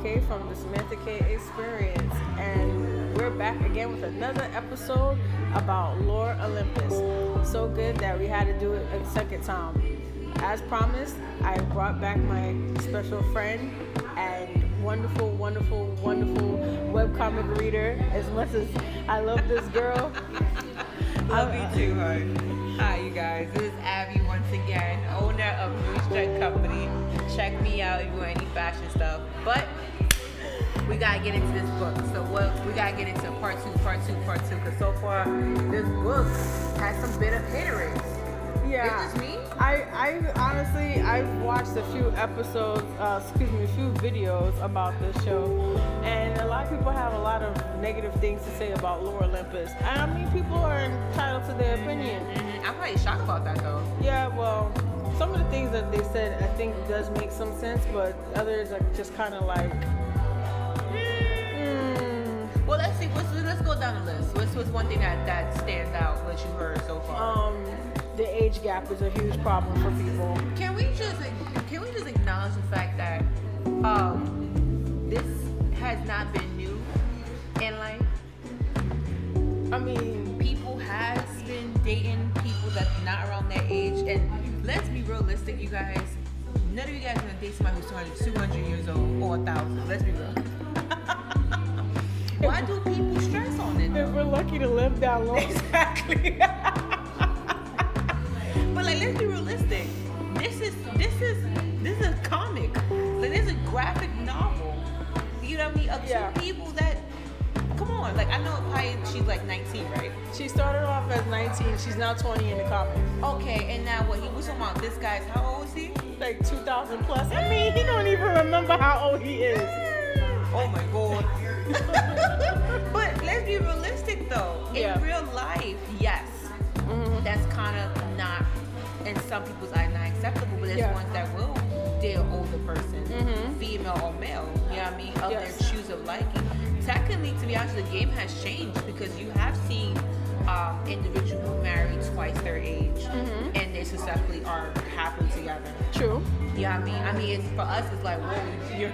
K from the Samantha K Experience, and we're back again with another episode about Lore Olympus. So good that we had to do it a second time. As promised, I brought back my special friend and wonderful webcomic reader. As much as I love this girl, Love you too, Hi, you guys. This is Abby once again, owner of Bootstrap Company. Check me out if you want any fashion stuff. But we gotta get into this book. So we gotta get into part two. Because so far, this book has some bit of haters. yeah. Is this me? I honestly, I've watched a few episodes, a few videos about this show, and a lot of people have a lot of negative things to say about Lore Olympus. And I mean, people are entitled to their opinion. Mm-hmm. I'm pretty shocked about that though. Yeah, well, some of the things that they said, I think does make some sense, but others are just kind of like, Well, let's see. Let's go down the list. What's one thing that stands out? What you heard so far? The age gap is a huge problem for people. Can we just acknowledge the fact that this has not been new in life? I mean, People has been dating people that's not around their age, and let's be realistic, you guys. None of you guys are gonna date somebody who's 200 years old or 1,000. Let's be real. Why do people stress on it? if we're lucky to live that long. Exactly. But like, let's be realistic. This is a comic. Like, this is a graphic novel. You know what I mean? Of Yeah. two people that, come on. Like, I know probably she's like 19, right? She started off as 19. She's now 20 in the comics. Okay, and now what he was talking about? This guy's how old is he? Like 2,000 plus. I mean, he don't even remember how old he is. Oh my god. But let's be realistic though. Yeah. In real life, yes, that's kind of not, in some people's eyes, not acceptable. But there's Yeah. ones that will date an older person, female or male. You know what I mean? Of Yes. their choose of liking. Technically, to be honest, the game has changed because you have seen individuals who marry twice their age and they successfully are happily together. True. Yeah, I mean, it's, for us, it's like, whoa, you're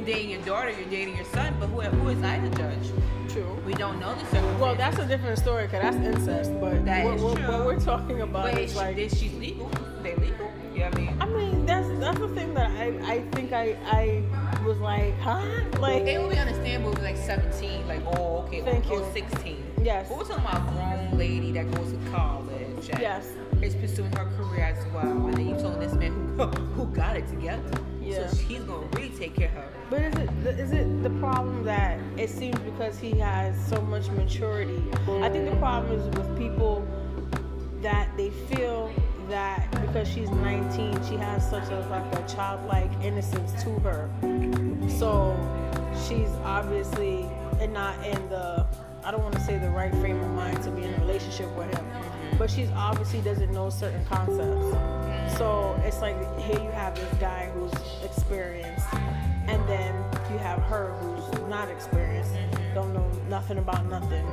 dating your daughter, you're dating your son, but who is I to judge? True. We don't know the circumstances. Well, that's a different story because that's incest. But That is true. what we're talking about but is like, she's legal. They legal. You know what I mean? I mean, that's the thing that I think I was like, huh? Like, It would be understandable if it was like 17, like, oh, okay, Thank you. 16. Yes. But we're talking about a grown lady that goes to college and Yes. is pursuing her career as well. And then you told this man who got it together. Yeah. So he's going to really take care of her. But is it the problem that it seems because he has so much maturity? I think the problem is with people that they feel that because she's 19, she has such a childlike innocence to her. So she's obviously not in the, I don't want to say the right frame of mind to be in a relationship with him, but she's obviously doesn't know certain concepts. So it's like, here you have this guy who's experienced, and then you have her who's not experienced, don't know nothing about nothing.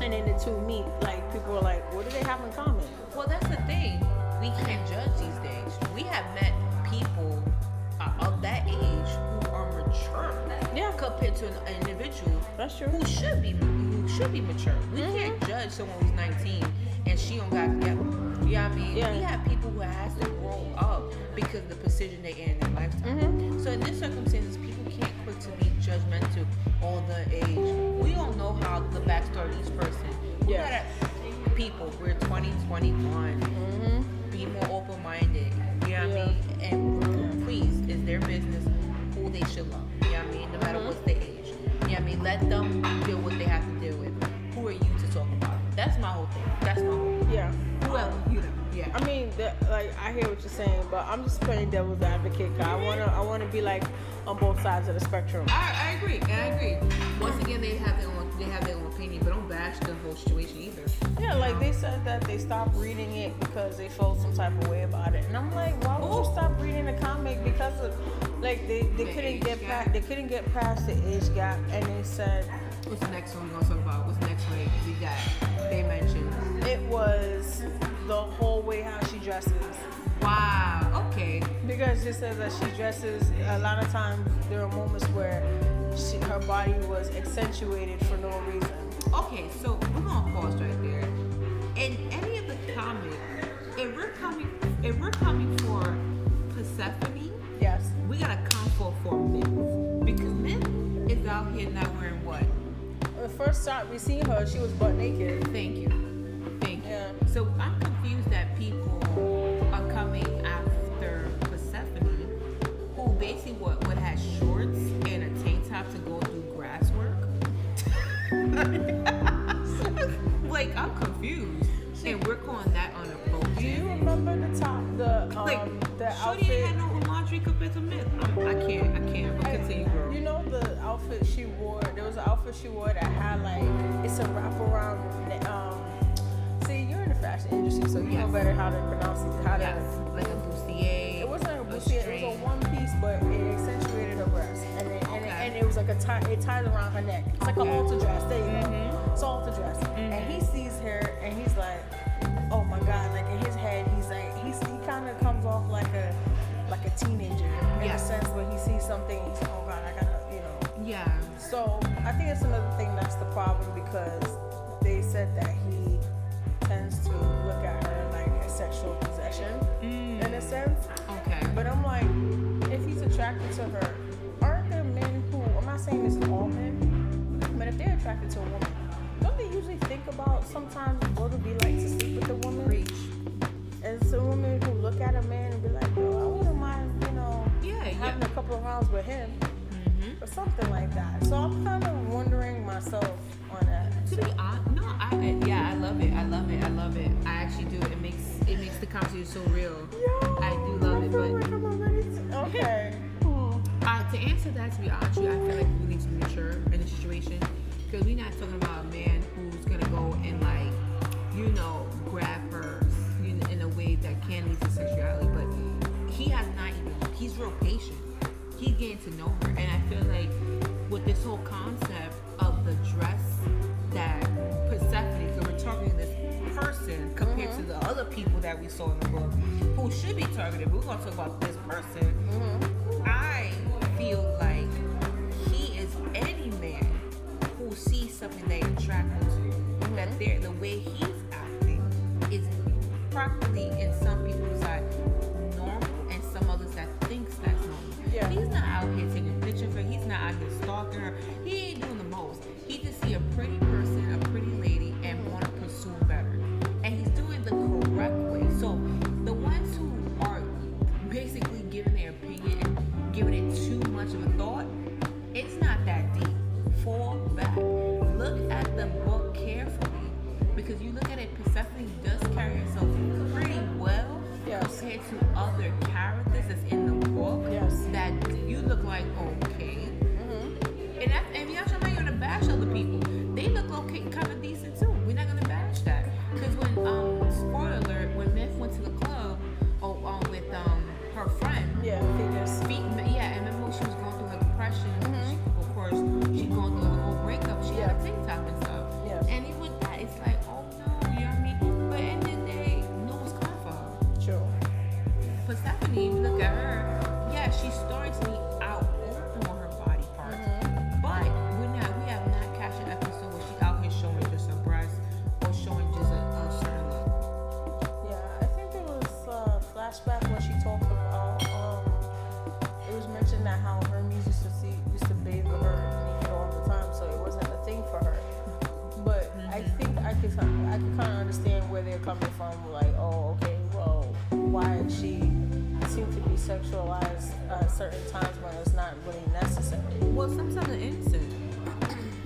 And then the two meet, like, people are like, what do they have in common? Well, that's the thing. We can't judge these days. We have met people of that age who are mature. Yeah. Compared to an individual That's true. who should be mature. We can't judge someone who's 19 and she don't got it together. You know what I mean? Yeah. We have people who has to grow up because of the position they in their lifetime. So in this circumstances, people can't quick to be judgmental on the age. We don't know how the backstory of each person. We Yeah. gotta, people, we're 20, 21. Be more open-minded. You know what I mean? And please, it's their business who they should love. You know what I mean? No matter what's their age. You know what I mean? Let them deal with what they have to deal with. Who are you to talk about? That's my whole thing. That's my whole thing. Yeah. Who else? You know. Yeah. I mean, like, I hear what you're saying, but I'm just playing devil's advocate. 'Cause I wanna be like on both sides of the spectrum. I agree. And I agree. Once again, they have their own opinion, but don't bash the whole situation either. Yeah, like they said that they stopped reading it because they felt some type of way about it, and I'm like, why would you stop reading the comic? Because of, like, they couldn't get past the age gap, and they said What's the next one we're gonna talk about? What's the next one we got? They mentioned it was the whole way how she dresses. Wow. Okay. Because it says that she dresses, a lot of times there are moments where her body was accentuated for no reason. Okay, so we're gonna pause right there. In any of the comments, if we're coming for Persephone, Yes. we gotta come for Myth. Because Myth is out here not wearing what? The first shot we seen her, she was butt naked. Thank you. Yeah. So I'm confused that people are coming after Persephone, who basically would have shorts and a tank top to go do grass work. Like, I'm confused. And we're calling that unappropriate. Do you remember the top, the Shorty outfit? ain't had no laundry compared to Myth. I can't. But continue, girl. You know the outfit she wore? There was an outfit she wore that had like, it's a wraparound. See, you're in the fashion industry, so you know better how to pronounce it. Like a bustier. It wasn't a bustier. It was a one piece, but it accentuated her breast, and it was like it tied around her neck. It's like a halter dress. There you go. It's a halter dress. And he sees her, and he's like, oh my god! Like in his head, he's like, he kind of comes off like a teenager in a sense where he sees something. He's like, oh god, I gotta, you know. Yeah. So I think it's another thing that's the problem, because they said that he tends to look at her like a sexual possession in a sense. Okay. But I'm like, if he's attracted to her, aren't there men who, I'm not saying this is all men, but if they're attracted to a woman, don't they usually think about sometimes what it would be like to sleep with a woman? Preach. And some women who look at a man and be like, yo, I wouldn't mind, you know, having a couple of rounds with him. Or something like that. So I'm kind of wondering myself on that. To be honest, no, I love it. I actually do. It makes the conversation so real. Yo, I do love it, but like I'm already okay. To answer that, to be honest with you, I feel like we need to be mature in the situation, because we're not talking about a man who's gonna go and like, you know, grab her in a way that can lead to sexuality, but he's real patient. He's getting to know her, and I feel like with this whole concept of the dress that Persephone, so we're targeting this person compared to the other people that we saw in the book who should be targeted. We're going to talk about this person. I feel like he is any man who sees something they're attracted to, that the way he's acting is properly in some people's eyes normal, and some others that thinks that's normal. Yeah. He's not out here taking pictures of her. He's not out here stalking her. He ain't doing the most. He just see a pretty person, a pretty lady, and want to pursue better. And he's doing the correct way. So the ones who are basically giving their opinion and giving it too much of a thought, it's not that deep. Fall back. Look at the book carefully, because you look at it, Persephone does carry herself pretty well compared to other characters that's in the book. That you look like okay, and y'all should not gonna bash other people. They look okay, kind of decent too. We're not gonna bash that, because when spoiler alert, when Myth went to the club, with her friend, and remember when she was going through her depression, of course she going through the whole breakup. She had a TikTok and stuff, and even with that, it's like, oh no, you know what I mean? But at the end of the day, no one's coming for her. True. Persephone, you look at her, she starts me out on her body parts, but we have not catched an episode where she's out here showing just her breast or showing just a certain look. Yeah, I think there was a flashback when she talked about, it was mentioned that how Hermes used to bathe with her naked all the time, so it wasn't a thing for her. But I think I could kind of understand where they're coming from, like, oh, okay, well, why did she seem to be sexualized at certain times when it's not really necessary? Well, sometimes they're innocent.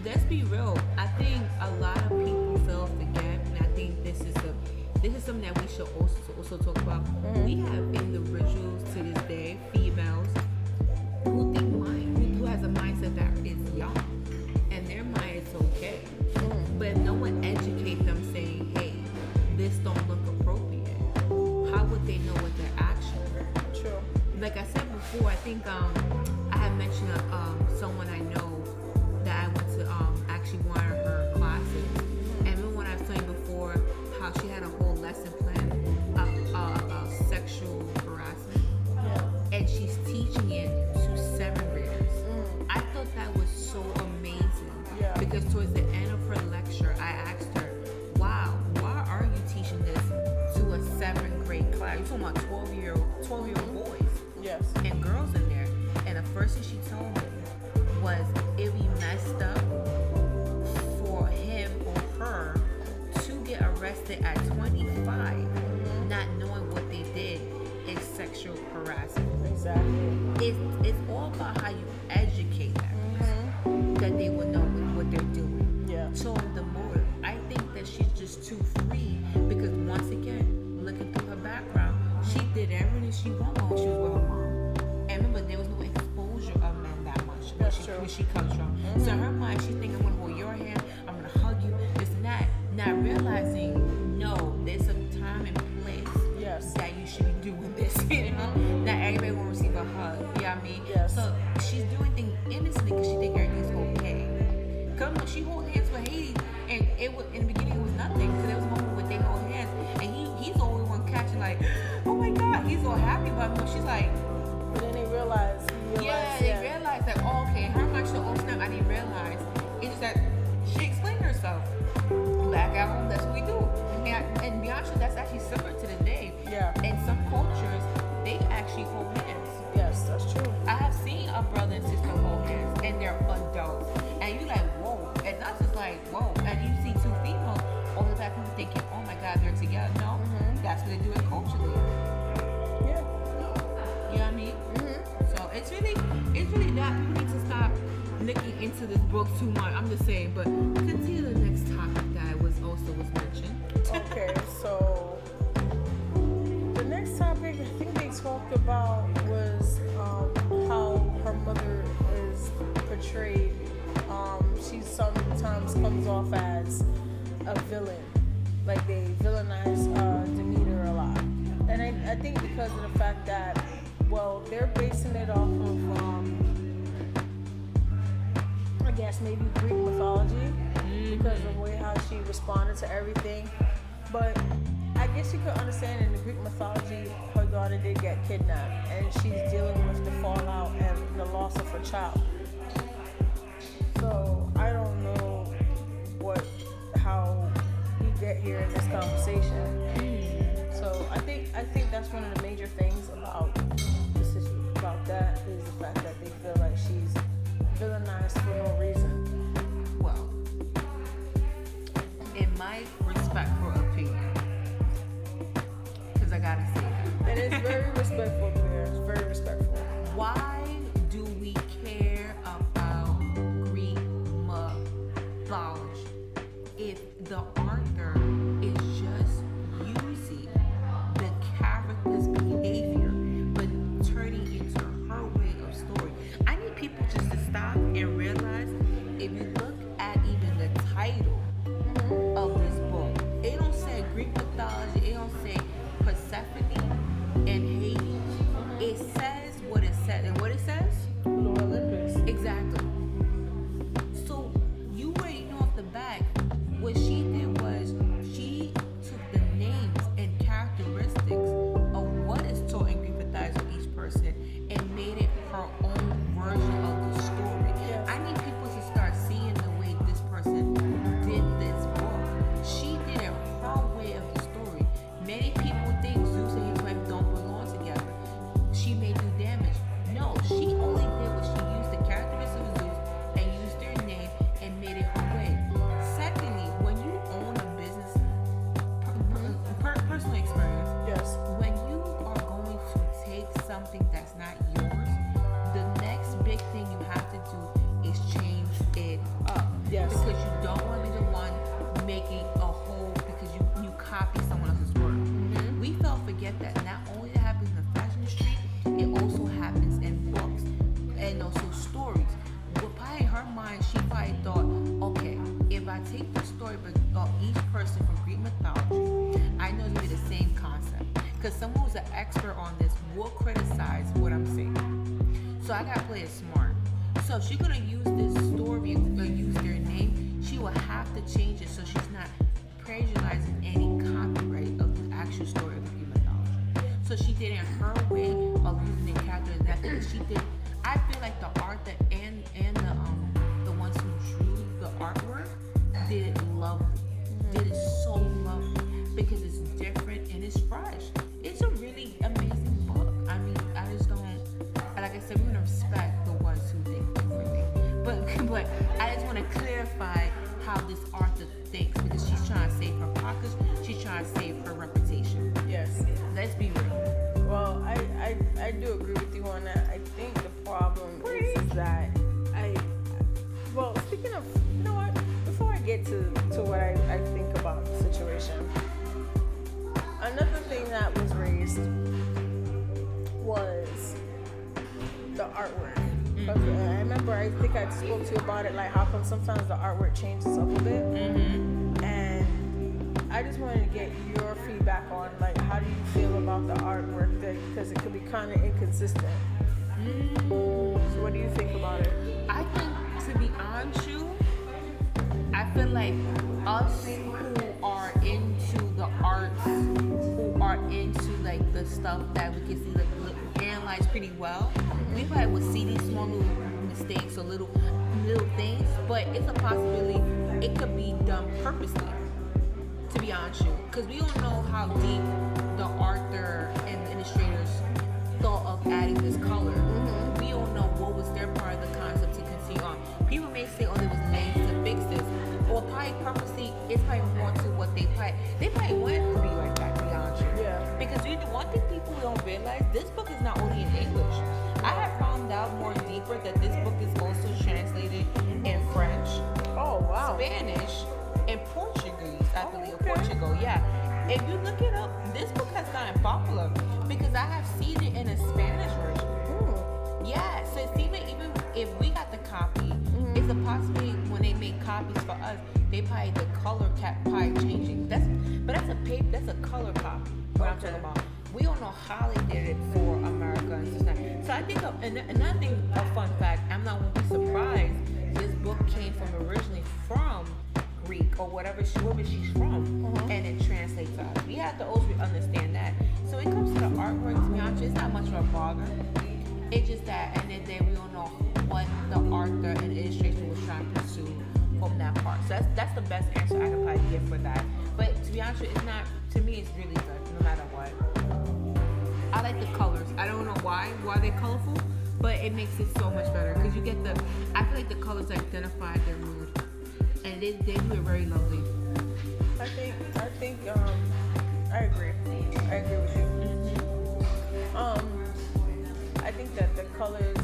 Let's be real. I think a lot of people fail to forget, and I think this is something that we should also talk about. We have individuals to this day, females, who has a mindset that is young, and their mind is okay. But no one educates them saying, hey, this don't look appropriate. How would they know what their actions are? True. Like I said before, I think I have mentioned someone I know that I went to actually one of her classes. And remember when I was telling you before how she had a whole lesson plan about sexual harassment? you're talking about 12-year-old boys Yes. and girls in there. And the first thing she told me was it'd be messed up for him or her to get arrested at 25, not knowing what they did is sexual harassment. Exactly. It's all about how you educate them, that they will know what they're doing. Yeah. So the motive, I think that she's just too free because once again, looking through her background, she did everything she wanted when she was with her mom. And remember, there was no exposure of men that much where she comes from. So in her mind, she's thinking, I'm gonna hold your hand, I'm gonna hug you, this and that. Not realizing, no, there's a time and place that you should be doing this. You know, not everybody will receive a hug. You know what I mean? Yes. So she's doing things innocently because she thinks everything's okay. Come when she hold hands with Haiti, and it was in the beginning it was nothing because there was a moment where they hold hands, and he's the only one catching like, oh my God, he's all happy about me. She's like, but then they realize. they realize that, oh, okay, her mind should open up. I didn't realize. It's just that she explained herself. Back at home, that's what we do. And be honest, that's actually similar to the name. Yeah. In some cultures, they actually hold hands. Yes, that's true. I have seen a brother and sister hold hands, and they're adults. And you like, whoa. And not just like, whoa. And you see two females, all the time people thinking, oh my God, they're together. No, that's what they do it culturally. Yeah. You know what I mean? So it's really not. People need to stop looking into this book too much. I'm just saying, but continue the next topic that was mentioned. Okay, so the next topic I think they talked about was how her mother is portrayed. She sometimes comes off as a villain, like they villainize Demeter a lot, and I think because of the fact that, well, they're basing it off of I guess maybe Greek mythology because of the way how she responded to everything. But I guess you could understand in the Greek mythology, her daughter did get kidnapped, and she's dealing with the fallout and the loss of her child. So I don't know how we get here in this conversation. So I think that's one of the major things about this is about that is the fact that they feel like she's villainized for no reason. Well, in my respectful opinion, because I gotta say that. It is very respectful to her. It's very respectful. Why do we care about Greek mythology if the author is just using the character's behavior but turning into her way of story? I need people just to stop and realize if you look at even the title of this book, it don't say Greek mythology, it don't say Persephone and Hades. It says what it says, and what it says? Lore Olympus. Exactly. So you already know off the bat what she did was she took the names and characteristics of what is taught in Greek mythology of each person and made it her own version of the story. Yes. I need people to start seeing the way this person did this book. She did it her way of the story. Many people think Zeus and his wife don't belong together. She may do damage. No, she only did what she used the characteristics of Zeus and used their name and made it her way. Secondly, when you own a business, personal experience, Yes. when you are going to take something that's not yours, the next big thing you have to do is change it up. Yes. Because you don't want to be the one making a whole because you copy someone else's work. We fail to forget that not only that happens in the fashion industry, it also happens in books and also stories. But probably in her mind, she probably thought, okay, if I take the story about each person from Greek mythology, I know it's gonna be the same concept. Because someone who's an expert on this will criticize what I'm saying. So I gotta play it smart. So if she's gonna use this story or use their name, she will have to change it so she's not plagiarizing any copyright of the actual story of the Greek mythology. So she did it in her way of using the character and that because she did. I feel like the author and the ones who drew the artwork did it lovely. Did it so lovely because it's different and it's fresh. It's a really want to clarify how this author thinks because she's trying to save her pockets. She's trying to save her reputation. Yes. Let's be real. Well, I do agree with you on that. I think the problem is that well, speaking of, you know what? Before I get to what I think about the situation, another thing that was raised was the artwork. I remember, I think I spoke to you about it, like how come sometimes the artwork changes up a bit. And I just wanted to get your feedback on, like, how do you feel about the artwork, because it could be kind of inconsistent. So what do you think about it? I think, to be honest with you, I feel like us who are into the arts, who are into like the stuff that we can see, like, analyze pretty well, we probably would see these small little mistakes or little things, but it's a possibility it could be done purposely, to be honest with you, because we don't know how deep the author and the illustrators thought of adding this color. We don't know what was their part of the concept to continue on. People may say, oh, there was lanes to fix this, or probably purposely, it's probably more to what they probably want it to be like that, to be honest with you. Yeah. Because one thing people don't realize, this book is not only in English. I have found out more deeper that this book is also translated in French, Spanish, and Portuguese, I believe, Portugal, yeah. If you look it up, this book has gotten popular because I have seen it in a Spanish version. Yeah, so it's even if we got the copy, it's a possibility when they make copies for us, they probably the color cap probably changing. That's a color copy. What I'm talking about. We don't know how they did it for America and stuff. So I think another thing, a fun fact, I'm not going to be surprised. This book came from originally from Greek or wherever she's from, and it translates to us. We have to always understand that. So when it comes to the artwork, to be honest, it's not much of a bother. It's just that, and then we don't know what the author and illustration was trying to pursue from that part. So that's the best answer I could probably give for that. But to be honest, it's not. To me, it's really good, no matter what. I like the colors. I don't know why they're colorful, but it makes it so much better because you get the. I feel like the colors identify their mood, and they do it very lovely. I think I agree. I agree with you. I think that the colors,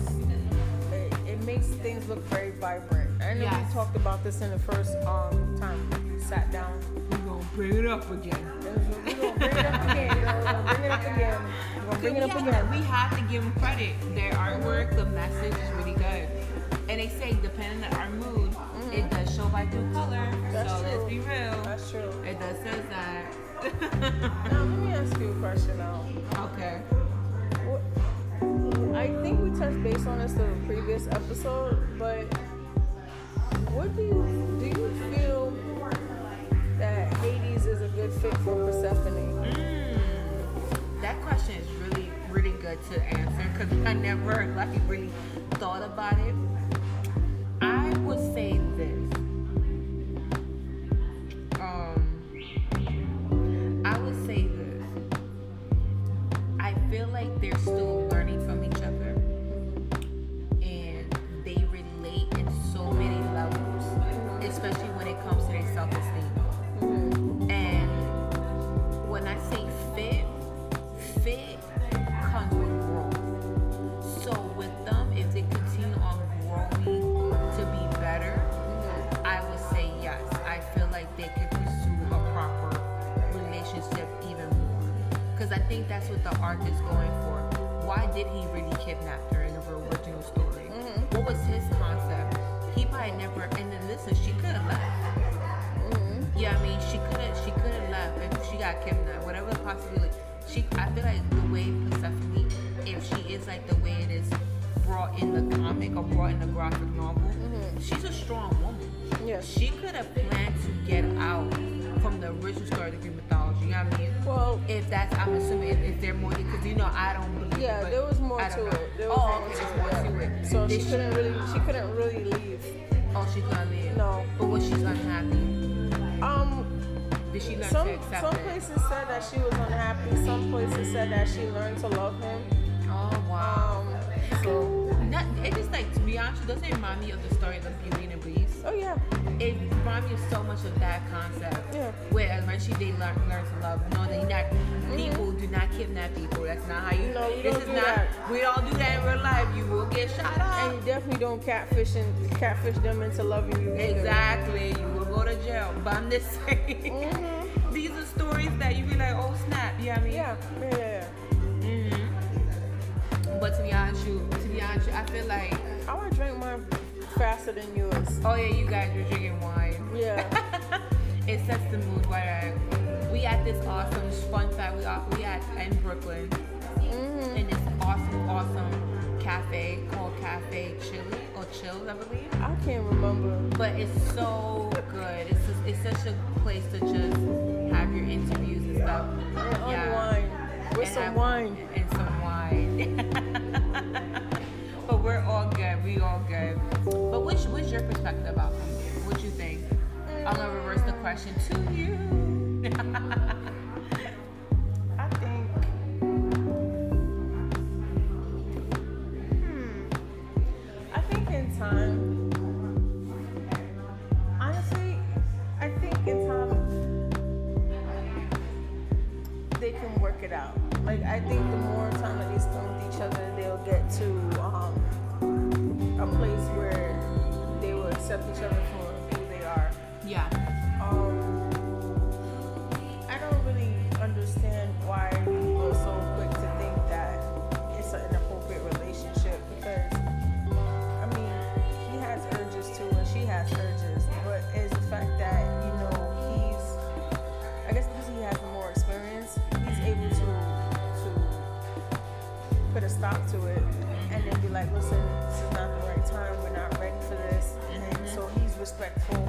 it makes things look very vibrant. I know we talked about this in the first time we sat down. We're gonna bring it up again. We're gonna bring it up again, girl. We're gonna bring it up again. We have to give them credit. Their artwork, the message is really good. And they say, depending on our mood, it does show by through color. That's so true. let's be real. That's true. It does say that. Now, let me ask you a question now. Okay. I think we touched base on this in the previous episode, but what do you feel that Hades is a good fit for Persephone? That question is really, really good to answer because I never really thought about it. I would say this. I feel like they're still learning from each other, and they relate in so many levels, especially when it comes to their self-esteem. And when I say fit comes with growth. So with them, if they continue on growing to be better, I would say yes. I feel like they could pursue a proper relationship even more. Because I think that's what the artist is going for. Why did he really kidnap her in the original story? What was his concept? He probably never. And then listen, she could have left. Yeah, I mean, she could have left if she got kidnapped. Whatever the possibility. I feel like the way Persephone, if she is like the way it is brought in the comic or brought in the graphic novel, she's a strong woman. Yes. She could have planned to get out from the original story of the Greek mythology. You know what I mean? Well, if that's, I'm assuming if there more, because I don't believe. Yeah, there was more to it. There was more to it. So she couldn't really leave. Oh, she couldn't leave. No. But was she unhappy? Did she learn to accept some it? places said that she was unhappy. Some places said that she learned to love him. Oh wow. So no, it just like, to be honest, doesn't it remind me of the story of the Beauty and the Beast? Oh yeah. It reminds me of so much of that concept. Yeah. Where eventually they learn to love. No, that you're not, people do not kidnap people. That's not how you. No, we this don't is do not. that. We don't do that in real life. You will get shot up. And you definitely don't catfish them into loving you. Either. Exactly. You will go to jail. But I'm just saying. These are stories that you be like, oh snap. You know what I mean? Yeah. But to be honest, I feel like. I want to drink mine faster than yours. Oh yeah, you guys were drinking wine. Yeah. It sets the mood. Right. We at this awesome, fun fact. We at in Brooklyn, in this awesome cafe called Cafe Chili or Chills, I believe. I can't remember. But it's so good. It's such a place to just have your interviews and stuff. And wine. With some wine. And some wine. But we're all good. We all good. But what's your perspective about them? What you think? I'm gonna reverse the question to you. I think. I think in time. Honestly, I think in time they can work it out. Like I think the more time that they spend with each other, they'll get to a place where they will accept each other for who they are. Yeah. I don't really understand why people are so quick to think that it's an inappropriate relationship because, I mean, he has urges too and she has urges, but it's the fact that, you know, I guess because he has more experience, he's able to put a stop to it and then be like, listen, this is not the right time, we're not ready for this. And so he's respectful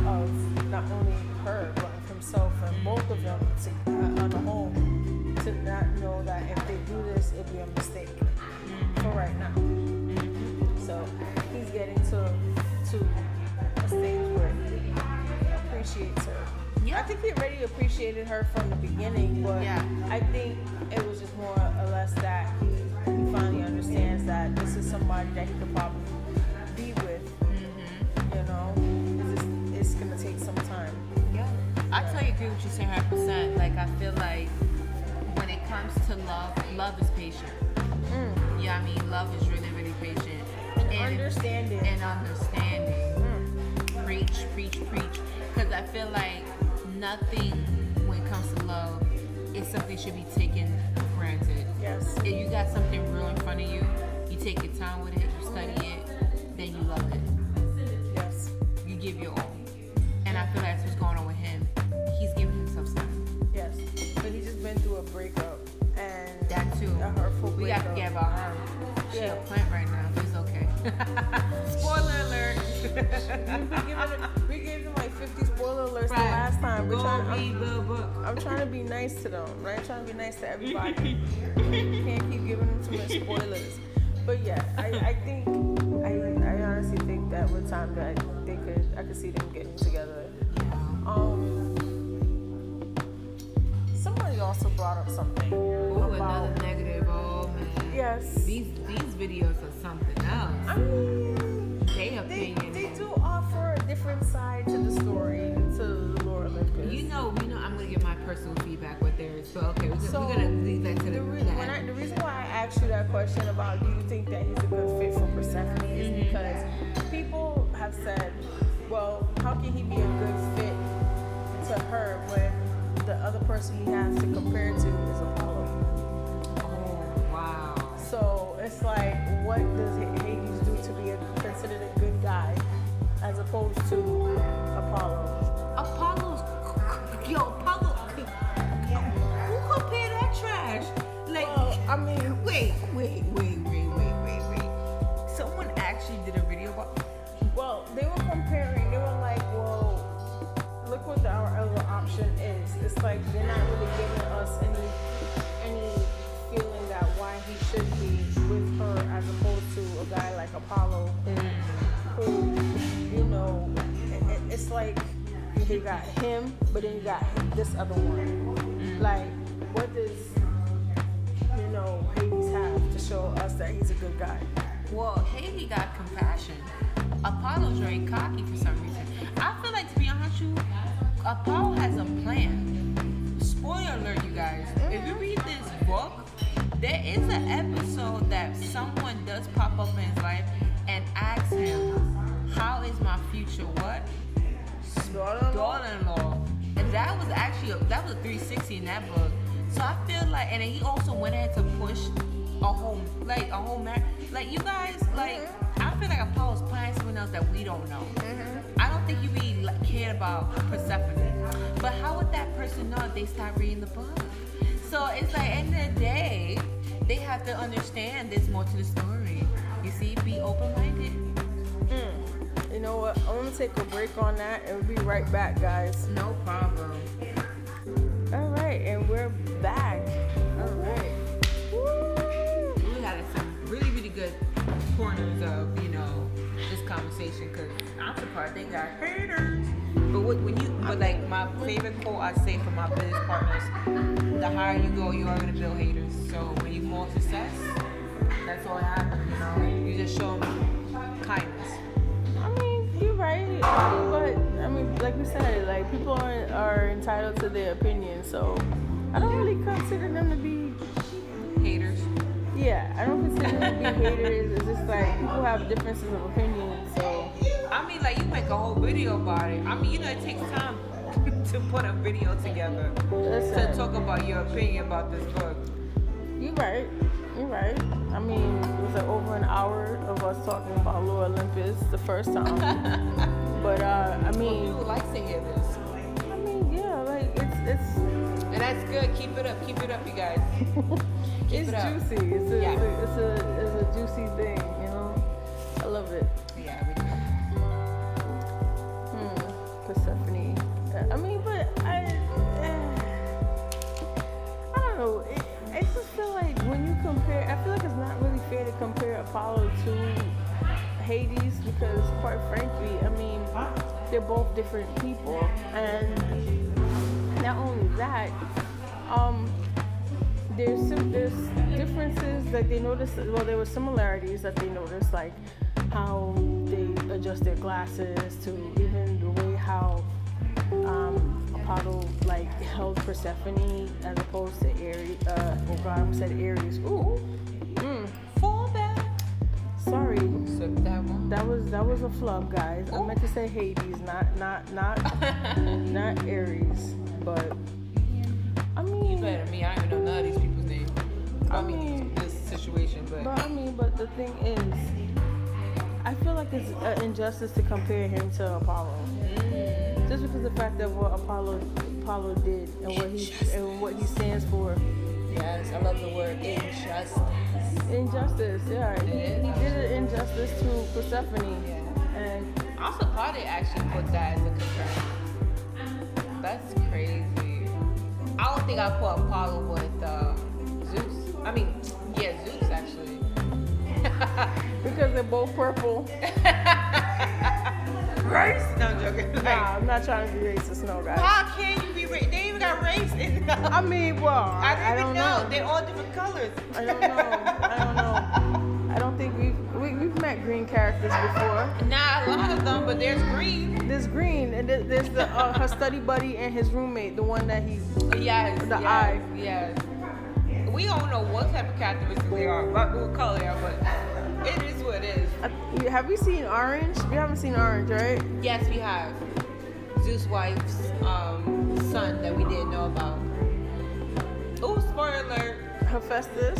of not only her, but of himself and both of them on the whole, to not know that if they do this, it'll be a mistake for right now. So he's getting to a stage where he appreciates her. Yeah. I think he already appreciated her from the beginning, but I think it was just more or less that he finally understands that this is somebody that he could probably be with. You know, it's gonna take some time. Yeah. I totally agree with you saying 100%. Like I feel like when it comes to love is patient. Yeah, I mean love is really, really patient. And understanding. Preach. Because I feel like nothing when it comes to love is something should be taken for granted. Yes. If you got something real in front of you, you take your time with it, you study it, then you love it. Yes. You give your all. And I feel like that's what's going on with him. He's giving himself something. Yes. But he's just been through a breakup and That too. a hurtful breakup. We got to forget about her. She a plant right now, but it's okay. Spoiler alert. we gave them like 50 spoiler alerts the last time. Read the book. I'm trying to be nice to them, right? I'm trying to be nice to everybody. Can't keep giving them too much spoilers. But yeah, I think I honestly think that with time that I could see them getting together. Somebody also brought up something. Ooh, another negative. Oh man. Yes. These videos are something else. I mean, they do offer a different side to the story, to Lore Olympus. You know, I'm gonna give my personal feedback with theirs. So okay, we're gonna leave that to the end. The reason why I asked you that question about do you think that he's a good fit for Persephone is because people have said, well, how can he be a good fit to her when the other person he has to compare to is Apollo? Oh, wow. So it's like, what does Hades do to be considered a good guy as opposed to Apollo? Apollo. Who compared that trash? Like, I mean, wait. Someone actually did a video about. Well, they were comparing. They were like, well, look what our other option is. It's like they're not really giving us any feeling that why he should be with her as opposed to a guy like Apollo who you know, it's like you got him, but then you got this other one. Like, what does Hades have to show us that he's a good guy? Well, Haley got compassion. Apollo's very cocky for some reason. I feel like, to be honest with you, Apollo has a plan. Spoiler alert, you guys. If you read this book, there is an episode that someone does pop up in his life and asks him, how is my future what? Daughter-in-law. And that was actually a 360 in that book. So I feel like, and then he also went ahead to push a whole marriage. Like, you guys, like, I feel like Apollo's planning something else that we don't know. I don't think he really cared about Persephone. But how would that person know if they start reading the book? So it's like, at the end of the day, they have to understand there's more to the story. You see, be open-minded. You know what? I'm gonna take a break on that and we'll be right back, guys. No problem. All right, and we're back. All right. Woo! We had some really, really good corners of, this conversation, because I'm surprised they got haters. But like my favorite quote I say for my business partners, the higher you go, you are gonna build haters. So when you more success, that's all that happens, You just show them kindness. I mean, you're right. But I mean, like we said, like people are entitled to their opinion. So I don't really consider them to be haters. Yeah, I don't consider them to be haters. It's just like people have differences of opinion. So I mean, like, you make a whole video about it. I mean, it takes time to put a video together to talk about your opinion about this book. You're right. I mean, it was like over an hour of us talking about Lore Olympus the first time. But I mean, people like to hear this. I mean, yeah, like it's and that's good. Keep it up, you guys. It's juicy. It's a juicy thing, I love it. Yeah, we do. Persephone. I mean, but I don't know. I just feel like when you compare, I feel like it's not really fair to compare Apollo to Hades because, quite frankly, I mean, they're both different people, and not only that, there's differences that they noticed. Well, there were similarities that they noticed, like how they adjust their glasses, to even the way how Apollo like held Persephone as opposed to Aries. Oh God, I said Aries. Ooh, Fall back. Sorry. So that one. That was a flub, guys. I meant to say Hades, not Aries. But I mean, you better than me. I don't even know none of these people's names. I mean, this situation, but the thing is, I feel like it's an injustice to compare him to Apollo. Just because of the fact that what Apollo did and what he stands for. Yes, I love the word injustice. Injustice, yeah. He did an injustice to Persephone. Yeah. And I'm surprised they actually put that as a concern. That's crazy. I don't think I put Apollo with Zeus. I mean, yeah, Zeus actually. because they're both purple. Race? No, I'm joking. Nah, I'm not trying to be racist, no, guys. How can you be racist? They even got race in I mean, well, I don't know. They're all different colors. I don't know. I don't think we've met green characters before. Nah, a lot of them, but there's green. There's green, and there's the her study buddy and his roommate, the one that he. Eye. Yes. We don't know what type of characteristics they are, what color they are, but it is what it is. Have we seen Orange? We haven't seen Orange, right? Yes, we have. Zeus' wife's son that we didn't know about. Oh, spoiler alert. Hephaestus?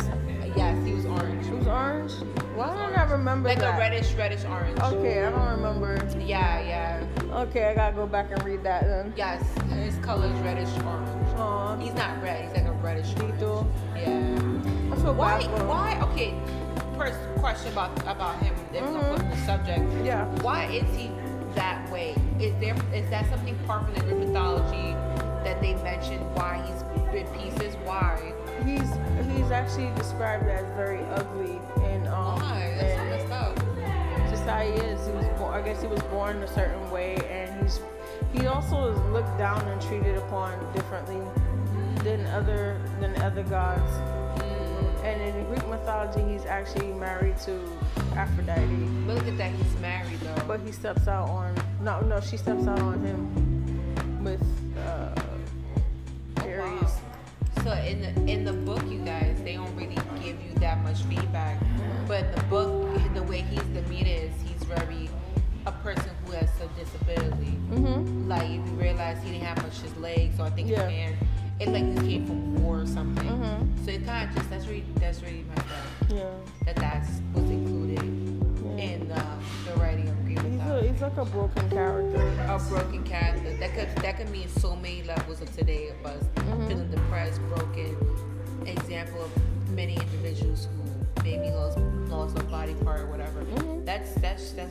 Yes, he was orange. He was orange? Why don't I remember like that? A reddish orange. Okay, I don't remember. Yeah. Okay, I gotta go back and read that then. Yes, his color is reddish orange. Aww. He's not red, he's like a reddish orange. Yeah. I feel bad for him. Why? Okay, first question about him. If we're gonna put the subject. Yeah. Why is he that way? Is that something part from the Greek mythology that they mentioned why he's in pieces? Why? He's actually described as very ugly and why? That's so messed up. Just how he is. I guess he was born a certain way, and he also is looked down and treated upon differently than other gods. And in Greek mythology, he's actually married to Aphrodite. But look at that, he's married though. But he steps out on she steps out on him with Aries. Wow. So in the book, you guys, they don't really give you that much feedback. But in the book, the way he's demeaned is he's very a person who has some disability. Mm-hmm. Like if you realize he didn't have much his legs, so I think his hand, it like he came from war or something. Mm-hmm. So it kind of just that's really messed up. Yeah. That's what's included in the writing of Greek mythology. He's like a broken character. A broken character. That could mean so many levels of today of us feeling depressed, broken. Example of many individuals who maybe lost a body part or whatever. Mm-hmm. That's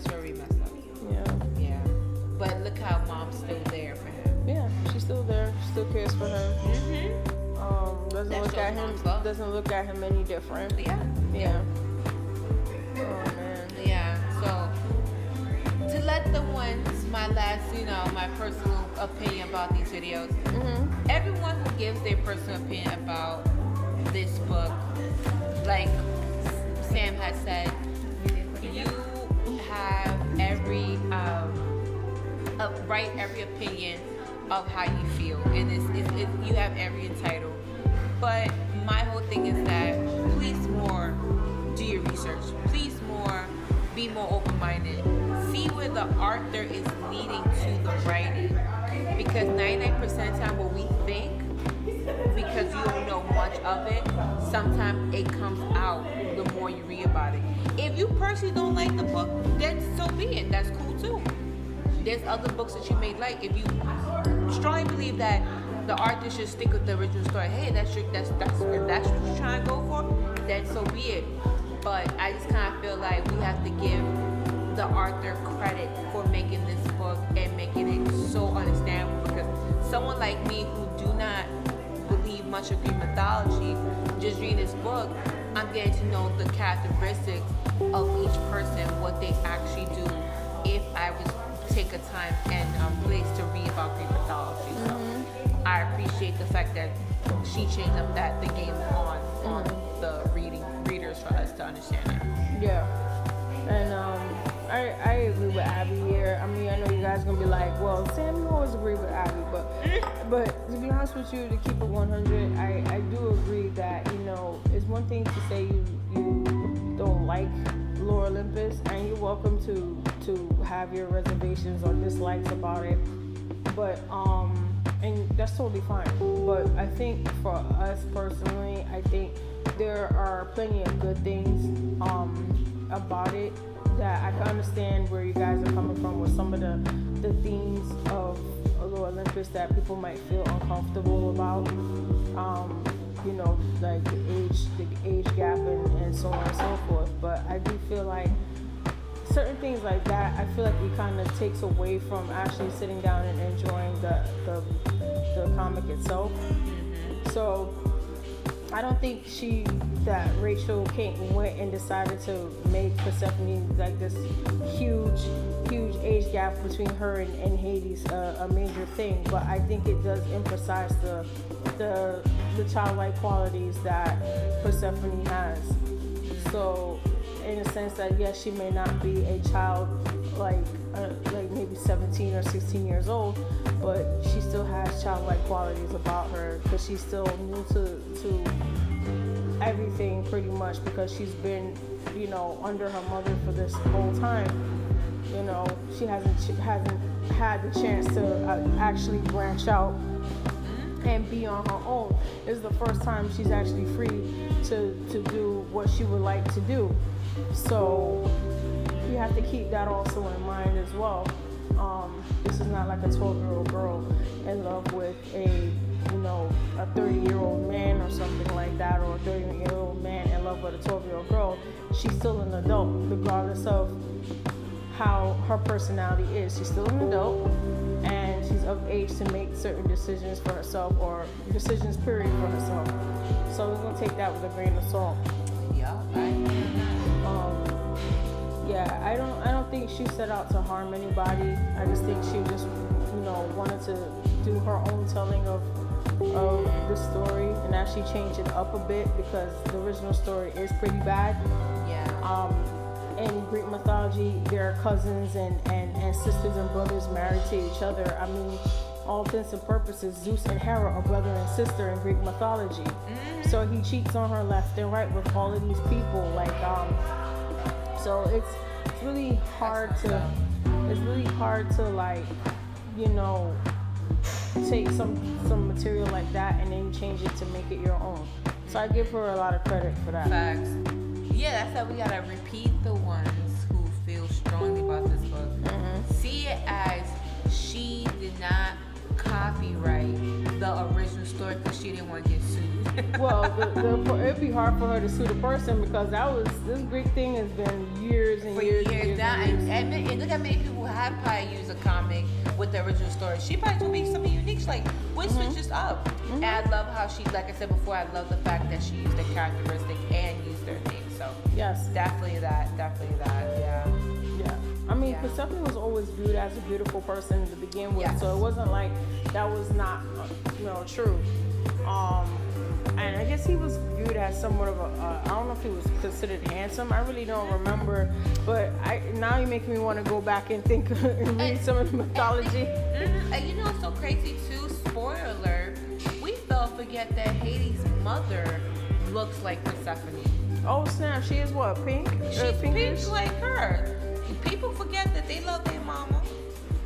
very messed up. Yeah. But look how mom's still there for him. Yeah, she's still there. She still cares for him. Mm-hmm. Doesn't That look shows at him. mom's love. Doesn't look at him any different. Yeah. Oh man. Yeah. So to let the ones, my personal opinion about these videos. Mm-hmm. Everyone who gives their personal opinion about this book, like Sam has said, you have every every opinion of how you feel, and you have every entitled. But my whole thing is that please more do your research. Please more be more open-minded. See where the author is leading to the writing, because 99% of the time what we think, because you don't know much of it, sometimes it comes out the more you read about it. If you personally don't like the book, then so be it. That's cool too. There's other books that you may like. If you strongly believe that the author should stick with the original story, hey, if that's what you're trying to go for, then so be it. But I just kind of feel like we have to give the author credit for making this book and making it so understandable, because someone like me who do not believe much of Greek mythology, just reading this book, I'm getting to know the characteristics of each person, what they actually do, if I was to take a time and place to read about Greek mythology. So I appreciate the fact that she changed up the game on the readers for us to understand it. Yeah. And I agree with Abby here. I mean, I know you guys gonna be like, well, Sam, you always agree with Abby, but to be honest with you, to keep it 100, I do agree that, it's one thing to say you don't like Lore Olympus, and you're welcome to have your reservations or dislikes about it, but and that's totally fine. But I think for us personally, I think there are plenty of good things about it, that I can understand where you guys are coming from with some of the themes of Lore Olympus that people might feel uncomfortable about. Like the age gap and so on and so forth. But I do feel like certain things like that, I feel like it kind of takes away from actually sitting down and enjoying the comic itself. So I don't think that Rachel went and decided to make Persephone like this huge age gap between her and Hades a major thing. But I think it does emphasize the childlike qualities that Persephone has. So in a sense that yes, she may not be a child like maybe 17 or 16 years old, but she still has childlike qualities about her, because she's still new to everything pretty much, because she's been under her mother for this whole time. She hasn't had the chance to actually branch out and be on her own. This is the first time she's actually free to do what she would like to do. So you have to keep that also in mind as well. This is not like a 12-year-old girl in love with a 30-year-old man or something like that, or a 30-year-old man in love with a 12-year-old girl. She's still an adult, regardless of how her personality is. She's still an adult, and she's of age to make certain decisions for herself, or decisions period for herself. So we're gonna take that with a grain of salt. Yeah, right. Yeah, I don't think she set out to harm anybody. I just think she just wanted to do her own telling of of the story and actually change it up a bit because the original story is pretty bad. Yeah. In Greek mythology, there are cousins and sisters and brothers married to each other. I mean, all intents and purposes, Zeus and Hera are brother and sister in Greek mythology. So he cheats on her left and right with all of these people. Like, so it's really hard to like, you know, take some material like that and then change it to make it your own. So I give her a lot of credit for that. Facts. Yeah, that's how we gotta repeat the ones who feel strongly about this book. See it as she did not copyright the original story because she didn't want to get sued. Well, it'd be hard for her to sue the person because this Greek thing has been years and years. And look how many people have probably used a comic with the original story. She probably will make something unique. She's like, we switch this up. And I love how she, like I said before, I love the fact that she used the characteristic and used their name. So yes, definitely that, yeah. I mean, Persephone was always viewed as a beautiful person to begin with, Yes. so it wasn't like that was not, true. And I guess he was viewed as somewhat of I don't know if he was considered handsome. I really don't remember, but now you're making me want to go back and think and read some of the mythology. And you know what's so crazy too? Spoiler alert, we still forget that Hades' mother looks like Persephone. Oh snap, she is what, pink? She's pinkish? pink like her. People forget that they love their mama,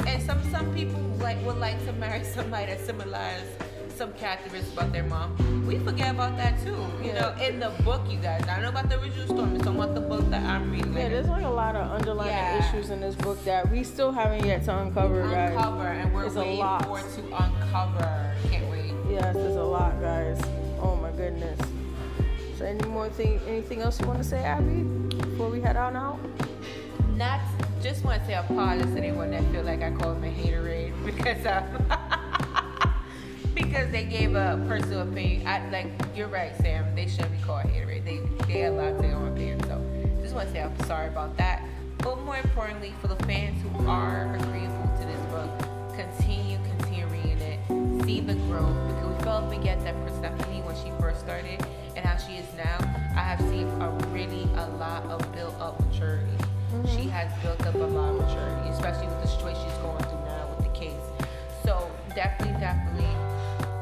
and some people would like to marry somebody that symbolizes some characteristics about their mom. We forget about that too. You know, in the book, you guys. I don't know about the original story. I'm talking about the book that I'm reading. Yeah, there's like a lot of underlying issues in this book that we still haven't yet to uncover, guys. And we're waiting for it to uncover. Can't wait. Yes, there's a lot, guys. Oh my goodness. So anything else you want to say, Abby, before we head on out? Just want to say apologies to anyone that feel like I called them a haterade because they gave a personal opinion. You're right, Sam. They shouldn't be called haterade. They allowed their own opinion. So just want to say I'm sorry about that. But more importantly, for the fans who are agreeable to this book, continue reading it. See the growth, because we fail to forget that Persephone, when she first started and how she is now, I have seen a lot of built up maturity. She has built up a lot of maturity, especially with the situation she's going through now with the case. So definitely,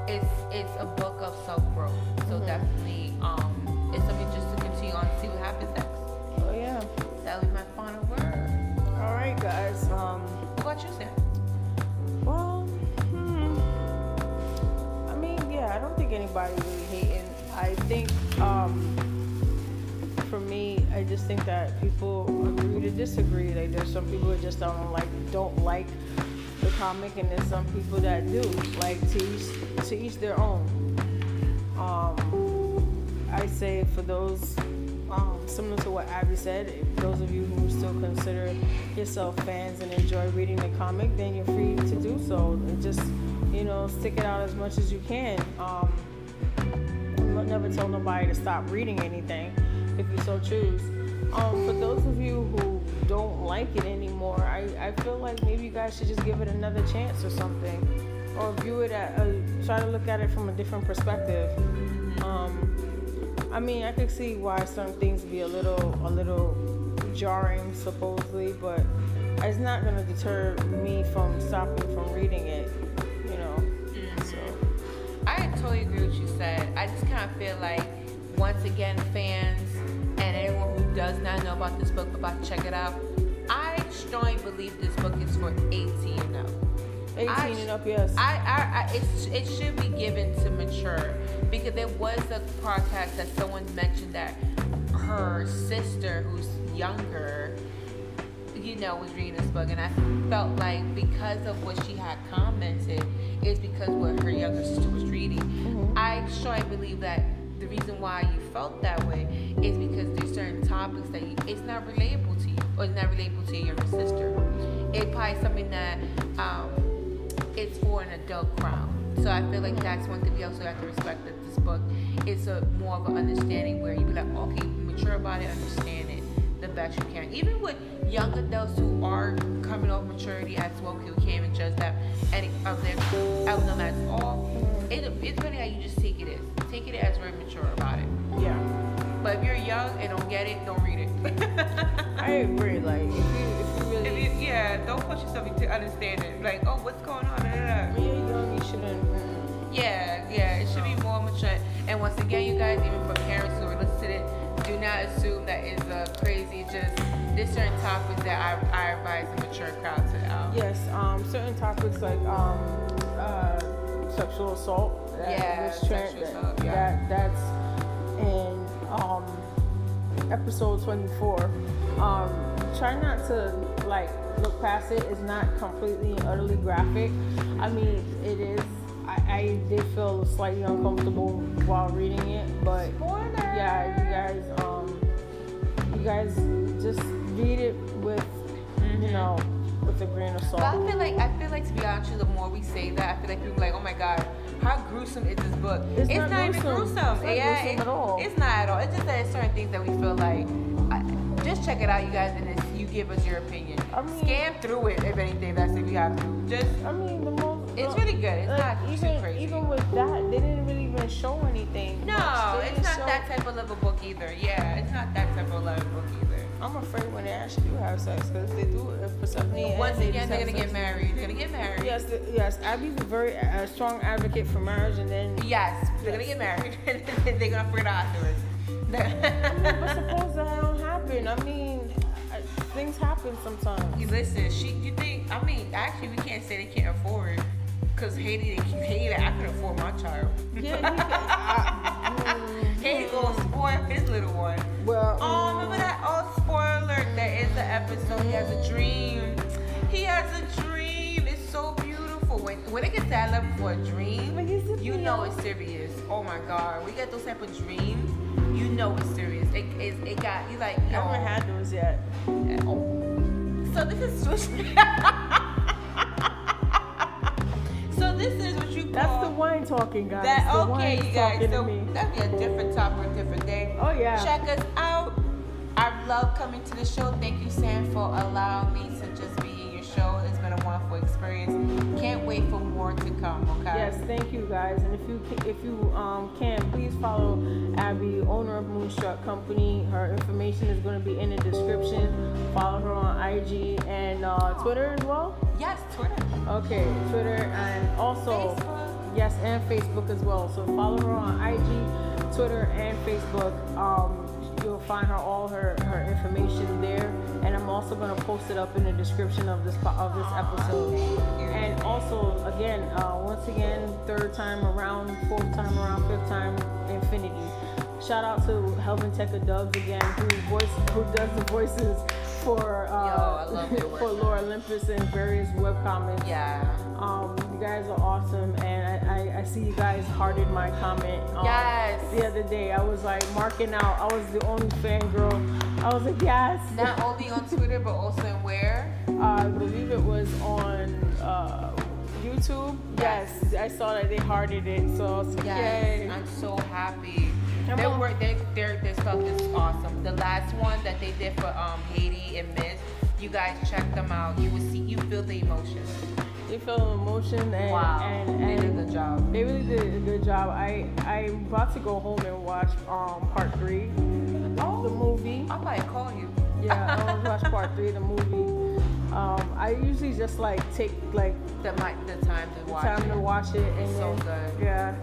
it's a book of self-growth. So definitely, it's something just to continue on and see what happens next. Oh yeah. That'll be my final word. All right, guys. What about you, Sam? Well, I mean, I don't think anybody really hating. I think, for me, I just think that people agree to disagree. Like, there's some people that just don't like the comic, and there's some people that do. Like, to each their own. I say for those, similar to what Abby said, if those of you who still consider yourself fans and enjoy reading the comic, then you're free to do so. And just, stick it out as much as you can. I'll never tell nobody to stop reading anything if you so choose. For those of you who don't like it anymore, I feel like maybe you guys should just give it another chance or something, or view it try to look at it from a different perspective. I mean, I could see why some things be a little jarring, supposedly, but it's not going to deter me from stopping from reading it, So I totally agree with what you said. I just kind of feel like, once again, fans and anyone who does not know about this book, about to check it out, I strongly believe this book is for 18 and up. 18 and up, yes. It should be given to mature, because there was a podcast that someone mentioned that her sister, who's younger, was reading this book, and I felt like because of what she had commented is because what her younger sister was reading. I strongly believe that the reason why you felt that way is because there's certain topics that it's not relatable to you, or it's not relatable to your younger sister. It's probably something that it's for an adult crowd. So I feel like that's one thing we also have to respect, that this book is more of an understanding where you be like, okay, mature about it, understand it. The best you can. Even with young adults who are coming off maturity as well, who can't even judge that any of their album at all. It's really how you just take it as. Take it as very mature about it. Yeah. But if you're young and don't get it, don't read it. I agree. Like, if you really... don't push yourself into understanding. Like, oh, what's going on? When you're young, you shouldn't... Yeah, it should be more mature. And once again, you guys, even for parents who are listening, do not assume that it's crazy. Just there's certain topics that I advise a mature crowd to. Yes, certain topics like sexual assault. Sexual assault. Yeah. That's in episode 24. Try not to like look past it. It's not completely and utterly graphic. I mean, it is. I did feel slightly uncomfortable while reading it, but yeah, you guys just read it with with a grain of salt. But I feel like to be honest, the more we say that, I feel like people are like, oh my god, how gruesome is this book? It's not even gruesome. It's not gruesome at all. It's not at all. It's just that there's certain things that we feel like. Just check it out, you guys, and you give us your opinion. I mean, scan through it if anything. That's if you have to. It's really good. It's not too crazy. Even with that, they didn't really even show anything. No, it's not that type of level book either. Yeah, it's not that type of level book either. I'm afraid when they actually do have sex, because they do it for Persephone. Once again, they're gonna get married. They're gonna get married. Yes. Abby's a very strong advocate for marriage, and then they're gonna get married, and then they're gonna figure it out afterwards. But suppose that don't happen. I mean, things happen sometimes. You listen, you think? I mean, actually, we can't say they can't afford. Because Haiti, I could afford my child. Haiti gonna spoil his little one. Well, remember that? Oh, spoiler alert! There is the episode. He has a dream. It's so beautiful. When it gets to that level for a dream, you know it's serious. Oh my God, we get those type of dreams. You know it's serious. It got you like. I haven't had those yet. So this is switching. So this is what you call. That's the wine talking, guys. Okay, you guys. So that'd be a different topic, a different day. Oh yeah. Check us out. I love coming to the show. Thank you, Sam, for allowing me to just be in your show. It's been a wonderful experience. Can't wait for more to come. Okay. Yes, thank you guys. And if you can, please follow Abby, owner of Moonstruck Company. Her information is going to be in the description. Follow her on IG and Twitter as well. Yes, Twitter. Okay, Twitter and also Facebook. Yes, and Facebook as well. So follow her on IG, Twitter, and Facebook. You'll find all her information there, and I'm also going to post it up in the description of this episode. And also, once again, third time around, fourth time around, fifth time, infinity. Shout out to Helvin Tekka Dubs again, who does the voices for for Lore Olympus and various webcomics. Yeah. You guys are awesome, and I see you guys hearted my comment. The other day, I was like marking out. I was the only fangirl. I was like, yes. Not only on Twitter, but also in where? I believe it was on YouTube. Yes, I saw that they hearted it. So I was like, yay. I'm so happy. Their stuff is awesome. The last one that they did for Haiti and Miss, you guys check them out. You feel the emotion. They feel the emotion, and they did a good job. They really did a good job. I'm about to go home and watch part 3 of the movie. I might call you. Yeah, I want to watch part 3 of the movie. I usually just take the time to watch it. And so good. Yeah.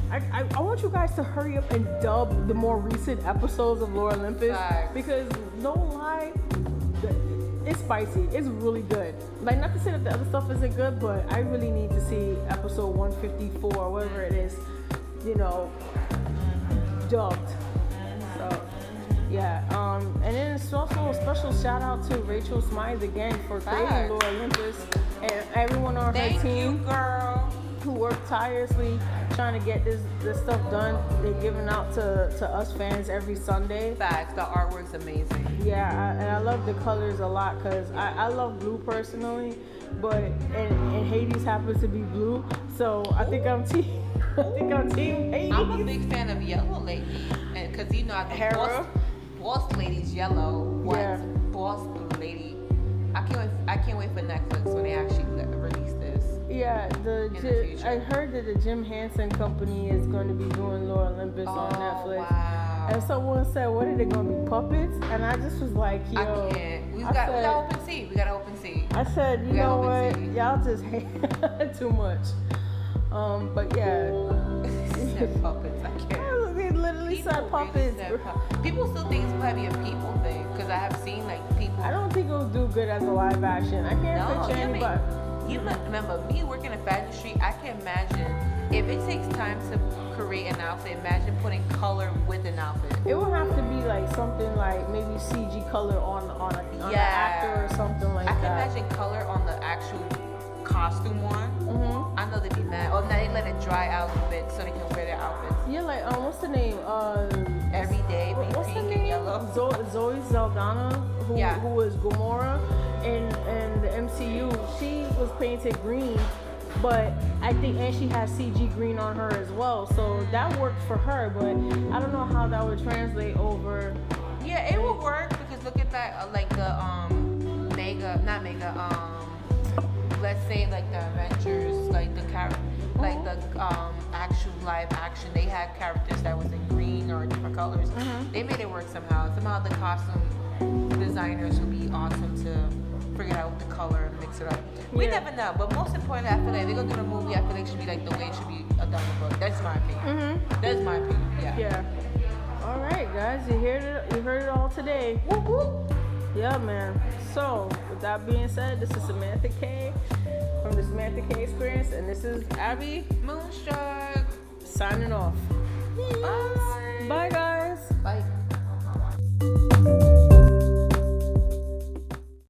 I want you guys to hurry up and dub the more recent episodes of Lore Olympus. Facts. Because no lie, it's spicy. It's really good. Like, not to say that the other stuff isn't good, but I really need to see episode 154, whatever it is, dubbed. So, yeah. And then it's also a special shout out to Rachel Smythe again for creating Lore Olympus, and everyone on her team. Thank you, girl. Who worked tirelessly trying to get this stuff done. They're giving out to us fans every Sunday. Facts. The artwork's amazing. Yeah, and I love the colors a lot because I love blue personally, but and Hades happens to be blue, so I think I'm team Hades. I'm a big fan of yellow lately, and because I've been Hera. Boss Lady's yellow. What? Yeah. Boss Lady. I can't wait for Netflix when they actually release this. Yeah, the future. I heard that the Jim Henson Company is going to be doing Lore Olympus on Netflix. Wow. And someone said, "What are they going to be, puppets?" And I just was like, "Yo, I can't. We got open sea. We got open sea. I said, "You know what? Y'all just hate too much." But yeah, Said puppets. I can't. they literally said puppets. People still think it's probably a people thing because I have seen like people. I don't think it'll do good as a live action. I can't picture anybody. You remember me working in Fashion Street? I can imagine if it takes time to create an outfit. Imagine putting color with an outfit. It would have to be like something like maybe CG color on an actor or something like that. I can imagine color on the actual costume one. Mm-hmm. I know they'd be mad. Or now they let it dry out a bit so they can wear their outfits. Yeah, like what's the name? Every day, be what's pink the and name? yellow. Zoe Saldana, who was Gamora in the MCU. She was painted green, but I think, and she has CG green on her as well. So that worked for her, but I don't know how that would translate over. Yeah, it will work because look at that, like the let's say like the Avengers, like the like the actual live action, they had characters that was in green or different colors. They made it work somehow. Somehow the costume designers would be awesome to figure out the color and mix it up. We never know, but most importantly, I feel like if they're gonna do the movie, I feel like it should be like the way it should be done in the book. That's my opinion. That's my opinion. Yeah. All right, guys, you heard it all today. Whoop, whoop. Yeah, man. So, with that being said, this is Samantha K from the Samantha K Experience, and this is Abby Moonstruck. signing off. Bye. Bye, guys.